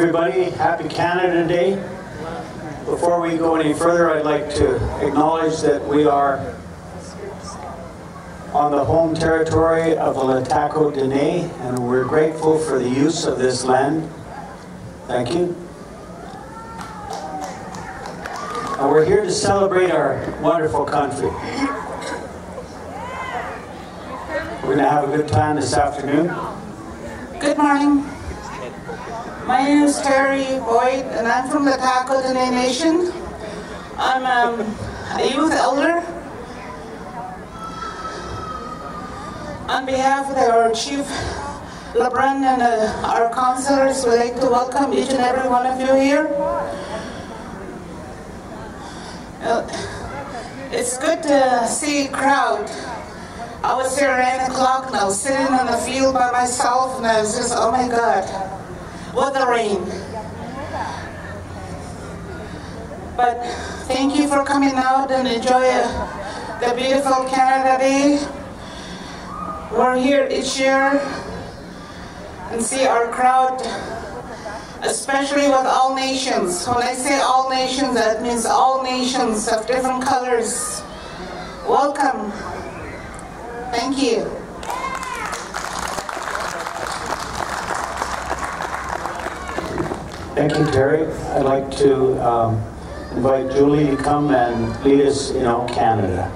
everybody. Happy Canada Day. Before we go any further, I'd like to acknowledge that we are on the home territory of the Lataco Dene, and we're grateful for the use of this land. Thank you. And we're here to celebrate our wonderful country. We're going to have a good time this afternoon. Good morning. My name is Terry Boyd, and I'm from the Lataco Dene Nation. I'm a youth elder. On behalf of our Chief Lebrun and our councillors, we'd like to welcome each and every one of you here. It's good to see a crowd. I was here at 9 o'clock and I was sitting on the field by myself and I was just, oh my God, what a rain. But thank you for coming out and enjoy the beautiful Canada Day. We're here each year and see our crowd, especially with all nations. When I say all nations, that means all nations of different colors. Welcome. Thank you. Thank you, Terry. I'd like to invite Julie to come and lead us in O Canada.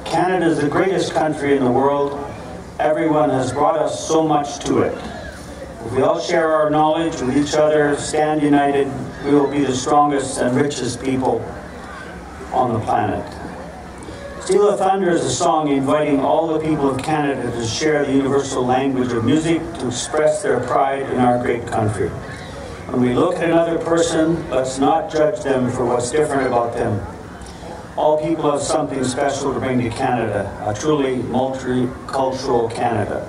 Canada is the greatest country in the world. Everyone has brought us so much to it. If we all share our knowledge with each other, stand united, we will be the strongest and richest people on the planet. Steel of Thunder is a song inviting all the people of Canada to share the universal language of music to express their pride in our great country. When we look at another person, let's not judge them for what's different about them. All people have something special to bring to Canada, a truly multicultural Canada.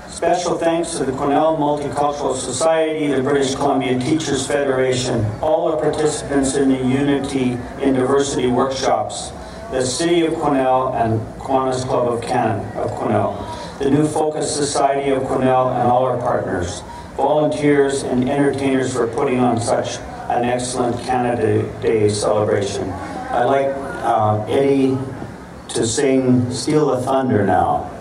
Special thanks to the Quesnel Multicultural Society, the British Columbia Teachers Federation, all the participants in the Unity in Diversity workshops, the City of Quesnel and Kiwanis Club of Quesnel, the New Focus Society of Quesnel, and all our partners, volunteers and entertainers for putting on such an excellent Canada Day celebration. I'd like Eddie to sing Steal the Thunder now.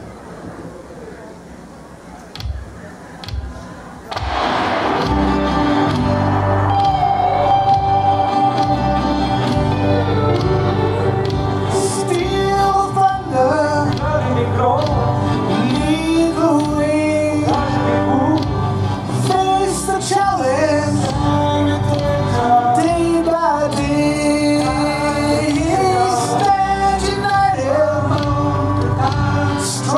Strong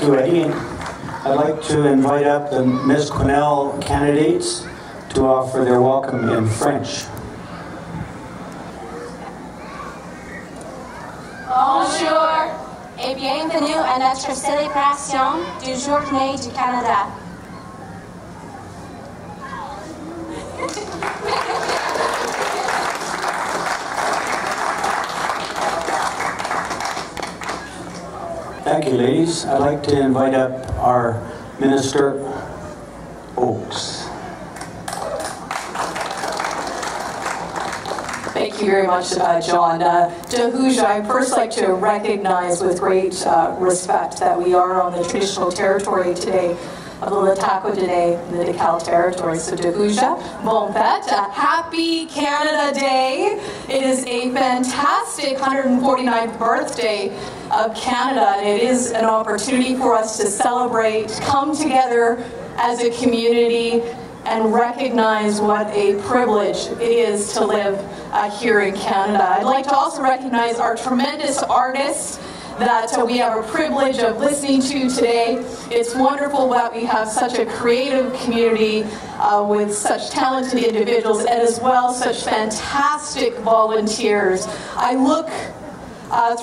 you, Eddie. I'd like to invite up the Miss Quesnel candidates to offer their welcome in French. Bonjour et bienvenue à notre célébration du Journée du Canada. Thank you, ladies. I'd like to invite up our Minister Oakes. Thank you very much, John. Dahuja, I'd first like to recognize with great respect that we are on the traditional territory today of the Latakwadiné and the Decal territory. So Dahuja, bon fête, happy Canada Day. It is a fantastic 149th birthday of Canada, and it is an opportunity for us to celebrate, come together as a community, and recognize what a privilege it is to live here in Canada. I'd like to also recognize our tremendous artists that we have a privilege of listening to today. It's wonderful that we have such a creative community with such talented individuals and as well such fantastic volunteers. I look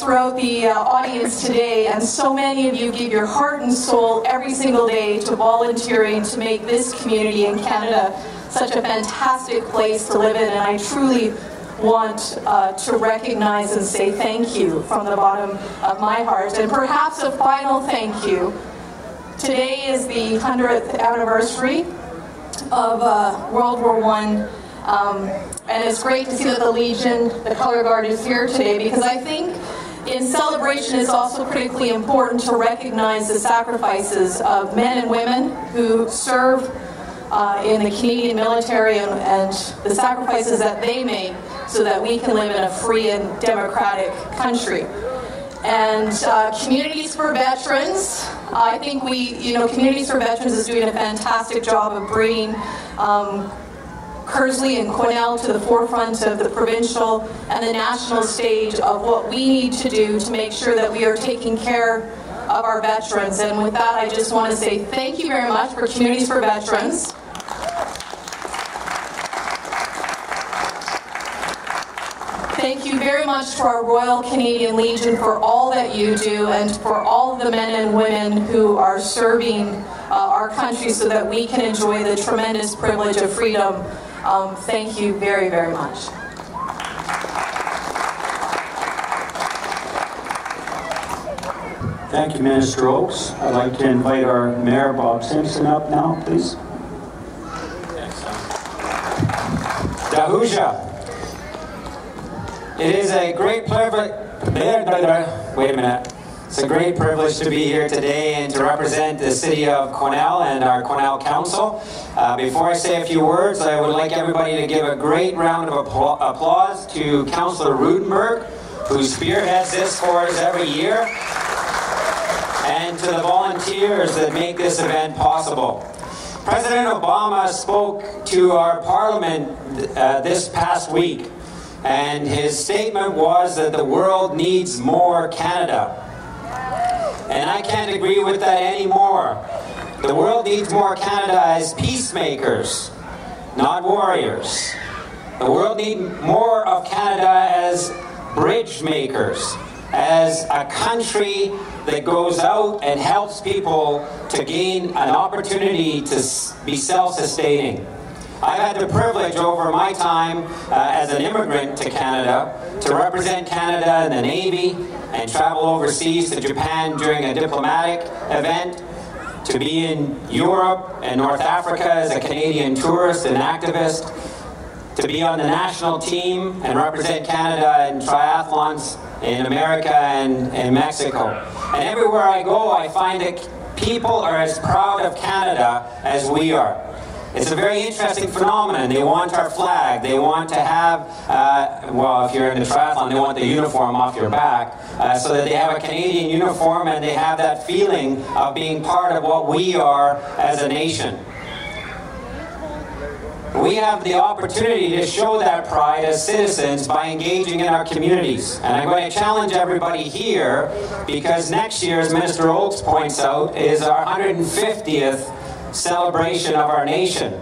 throughout the audience today, and so many of you give your heart and soul every single day to volunteering to make this community in Canada such a fantastic place to live in, and I truly want to recognize and say thank you from the bottom of my heart. And perhaps a final thank you. Today is the 100th anniversary of World War I. And it's great to see that the Legion, the Color Guard, is here today, because I think in celebration it's also critically important to recognize the sacrifices of men and women who serve in the Canadian military and the sacrifices that they make so that we can live in a free and democratic country. And Communities for Veterans, I think Communities for Veterans is doing a fantastic job of bringing Kersley and Quesnel to the forefront of the provincial and the national stage of what we need to do to make sure that we are taking care of our veterans. And with that, I just want to say thank you very much for Communities for Veterans. Thank you very much to our Royal Canadian Legion for all that you do, and for all of the men and women who are serving our country so that we can enjoy the tremendous privilege of freedom. Thank you very, very much. Thank you, Minister Oakes. I'd like to invite our Mayor, Bob Simpson, up now, please. Dahuja. It is a great privilege. Wait a minute. It's a great privilege to be here today and to represent the city of Quesnel and our Quesnel Council. Before I say a few words, I would like everybody to give a great round of applause to Councillor Rudenberg, who spearheads this for us every year, and to the volunteers that make this event possible. President Obama spoke to our Parliament this past week, and his statement was that the world needs more Canada. And I can't agree with that anymore. The world needs more Canada as peacemakers, not warriors. The world needs more of Canada as bridge makers, as a country that goes out and helps people to gain an opportunity to be self-sustaining. I've had the privilege over my time as an immigrant to Canada to represent Canada in the Navy and travel overseas to Japan during a diplomatic event, to be in Europe and North Africa as a Canadian tourist and activist, to be on the national team and represent Canada in triathlons in America and in Mexico. And everywhere I go, I find that people are as proud of Canada as we are. It's a very interesting phenomenon. They want our flag. They want to have, well, if you're in the triathlon, they want the uniform off your back, so that they have a Canadian uniform and they have that feeling of being part of what we are as a nation. we have the opportunity to show that pride as citizens by engaging in our communities. And I'm going to challenge everybody here, because next year, as Minister Oakes points out, is our 150th celebration of our nation.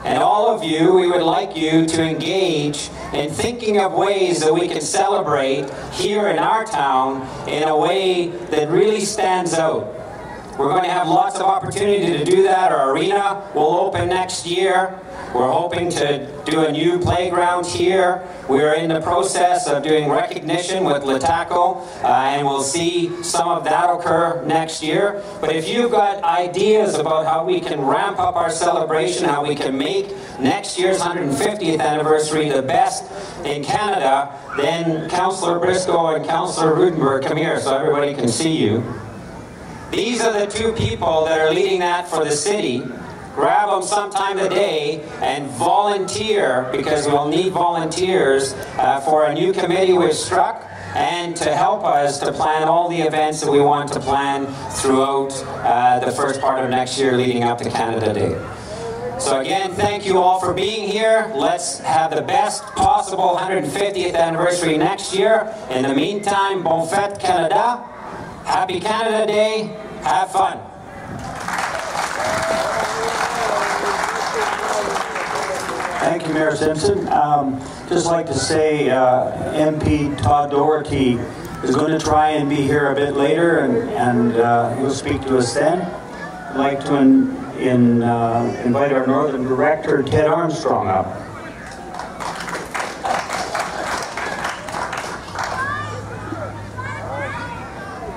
And all of you, we would like you to engage in thinking of ways that we can celebrate here in our town in a way that really stands out. We're going to have lots of opportunity to do that. Our arena will open next year. We're hoping to do a new playground here. We're in the process of doing recognition with Lataco, and we'll see some of that occur next year. But if you've got ideas about how we can ramp up our celebration, how we can make next year's 150th anniversary the best in Canada, then Councillor Briscoe and Councillor Rudenberg, come here so everybody can see you. These are the two people that are leading that for the city. Grab them sometime today and volunteer, because we'll need volunteers for a new committee we've struck, and to help us to plan all the events that we want to plan throughout the first part of next year leading up to Canada Day. So again, thank you all for being here. Let's have the best possible 150th anniversary next year. In the meantime, Bon Fête Canada. Happy Canada Day. Have fun. Thank you, Mayor Simpson. Just like to say MP Todd Doherty is going to try and be here a bit later, and he'll speak to us then. I'd like to invite our Northern Director, Ted Armstrong, up.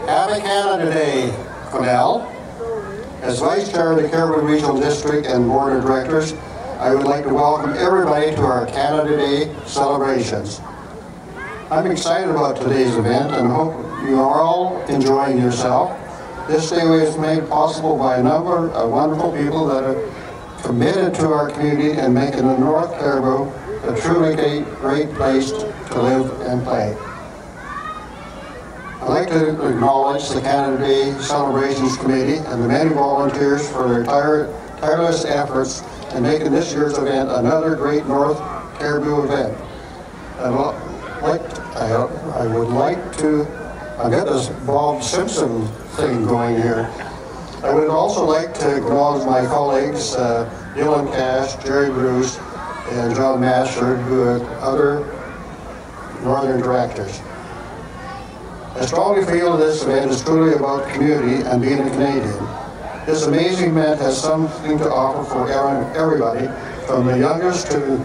Happy Canada Day, Quesnel. As Vice Chair of the Cariboo Regional District and Board of Directors, I would like to welcome everybody to our Canada Day celebrations. I'm excited about today's event and hope you are all enjoying yourself. This day was made possible by a number of wonderful people that are committed to our community and making the North Cariboo a truly great place to live and play. I'd like to acknowledge the Canada Day Celebrations Committee and the many volunteers for their tireless efforts in making this year's event another great North Cariboo event. I've got this Bob Simpson thing going here. I would also like to acknowledge my colleagues, Dylan Cash, Jerry Bruce, and John Mashford, who are other Northern directors. I strongly feel this event is truly about community and being a Canadian. This amazing event has something to offer for everybody, from the youngest to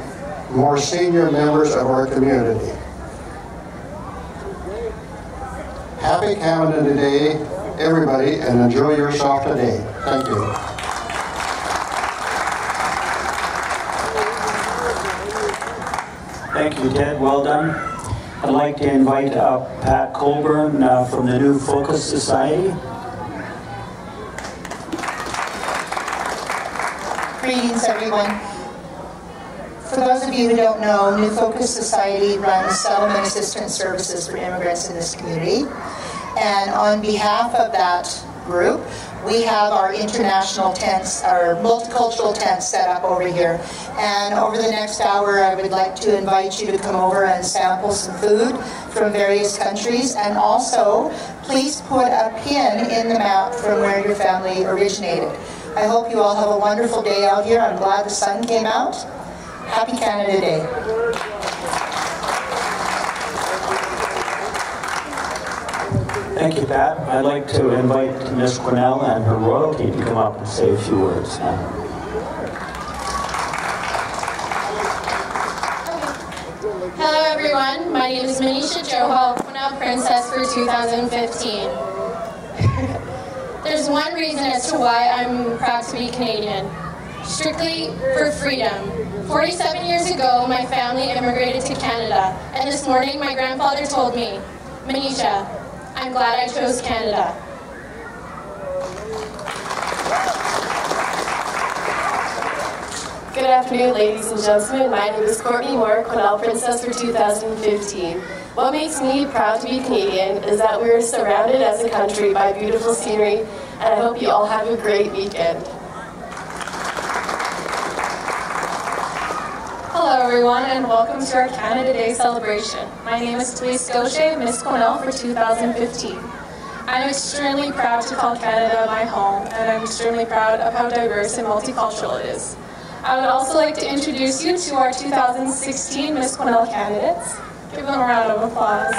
more senior members of our community. Happy Canada Day, everybody, and enjoy yourself today. Thank you. Thank you, Ted. Well done. I'd like to invite up Pat Colburn from the New Focus Society. Greetings, everyone. For those of you who don't know, New Focus Society runs settlement assistance services for immigrants in this community. And on behalf of that group, we have our international tents, our multicultural tents set up over here. And over the next hour, I would like to invite you to come over and sample some food from various countries. And also, please put a pin in the map from where your family originated. I hope you all have a wonderful day out here. I'm glad the sun came out. Happy Canada Day. Thank you, Pat. I'd like to invite Ms. Quesnel and her royalty to come up and say a few words now. Hello everyone, my name is Manisha Johal, Quesnel Princess for 2015. There's one reason as to why I'm proud to be Canadian. Strictly for freedom. 47 years ago, my family immigrated to Canada, and this morning my grandfather told me, Manisha, I'm glad I chose Canada. Good afternoon, ladies and gentlemen. My name is Courtney Moore, Quesnel Princess for 2015. What makes me proud to be Canadian is that we're surrounded as a country by beautiful scenery, and I hope you all have a great weekend. everyone, and welcome to our Canada Day celebration. My name is Therese Gaucher, Miss Quesnel for 2015. I'm extremely proud to call Canada my home, and I'm extremely proud of how diverse and multicultural it is. I would also like to introduce you to our 2016 Miss Quesnel candidates. Give them a round of applause.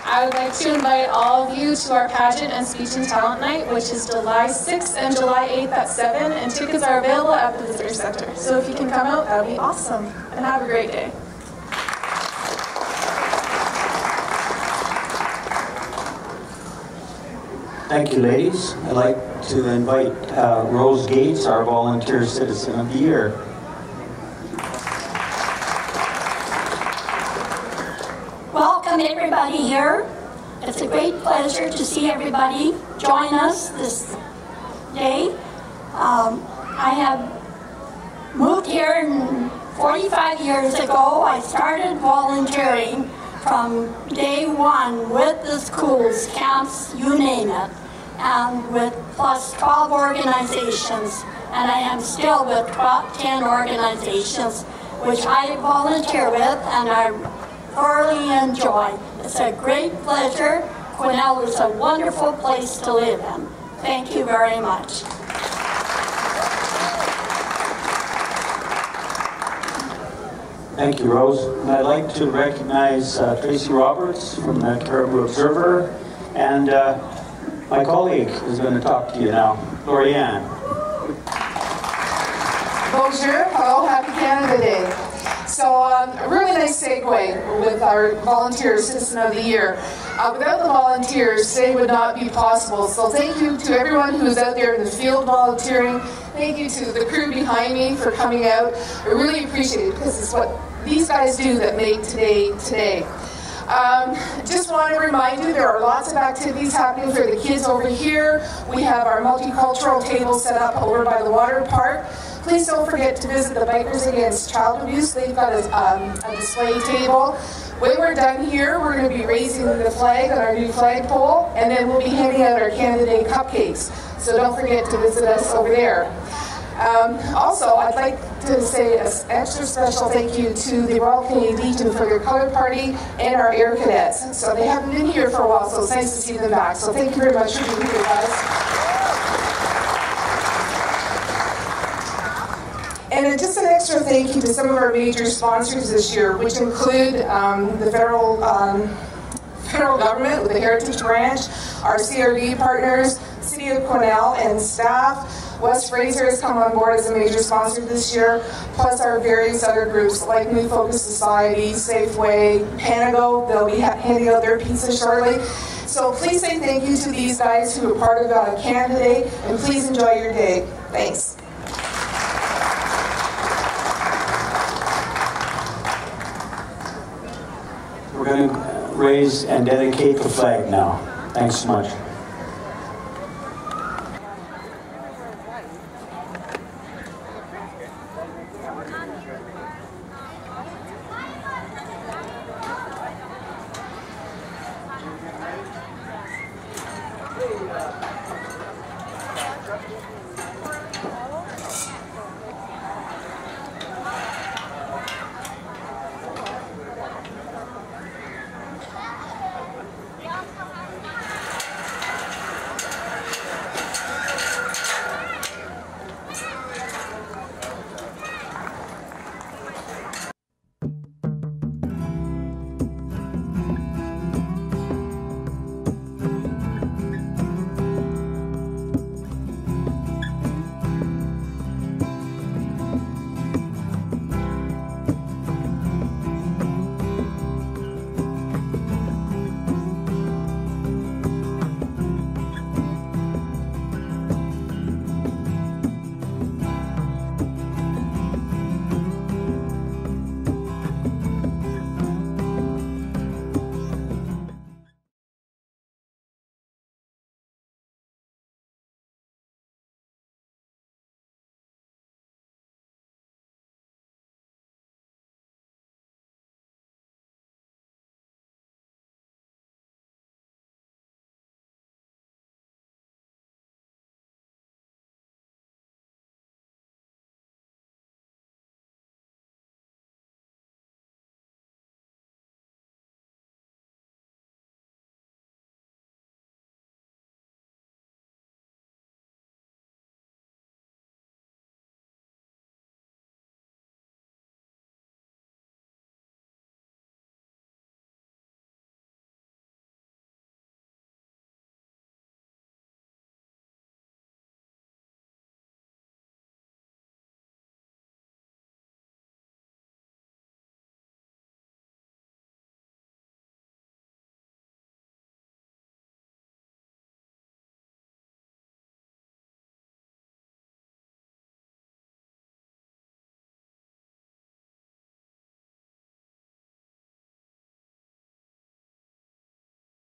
I would like to invite all of you to our pageant and speech and talent night, which is July 6th and July 8th at 7, and tickets are available at the Visitor Center. So if you can come out, that would be awesome. And have a great day. Thank you, ladies. I'd like to invite Rose Gates, our Volunteer Citizen of the Year. Welcome everybody here. It's a great pleasure to see everybody join us this day. I have moved here 45 years ago. I started volunteering from day one with the schools, camps, you name it, and with plus 12 organizations. And I am still with 10 organizations, which I volunteer with and I thoroughly enjoy. It's a great pleasure. Quesnel is a wonderful place to live in. Thank you very much. Thank you, Rose. And I'd like to recognize Tracy Roberts from the Caribou Observer, and my colleague is going to talk to you now, Lorianne. Bonjour, hello, happy Canada Day. So a really nice segue with our Volunteer Citizen of the Year. Without the volunteers, today would not be possible. So thank you to everyone who's out there in the field volunteering. Thank you to the crew behind me for coming out. I really appreciate it because it's what these guys do that make today. Just want to remind you there are lots of activities happening for the kids over here. We have our multicultural table set up over by the water park. Please don't forget to visit the Bikers Against Child Abuse. They've got a display table. When we're done here, we're going to be raising the flag on our new flagpole, and then we'll be handing out our Canada Day cupcakes. So don't forget to visit us over there. Also, I'd like to say an extra special thank you to the Royal Canadian Legion for their color party and our Air Cadets. So they haven't been here for a while, so it's nice to see them back. So thank you very much for being here, guys. And just an extra thank you to some of our major sponsors this year, which include the federal government with the Heritage Branch, our CRD partners, City of Quesnel and staff. West Fraser has come on board as a major sponsor this year, plus our various other groups like New Focus Society, Safeway, Panago. They'll be handing out their pizza shortly. So please say thank you to these guys who are part of Canada Day, and please enjoy your day. Thanks. We're going to raise and dedicate the flag now. Thanks so much.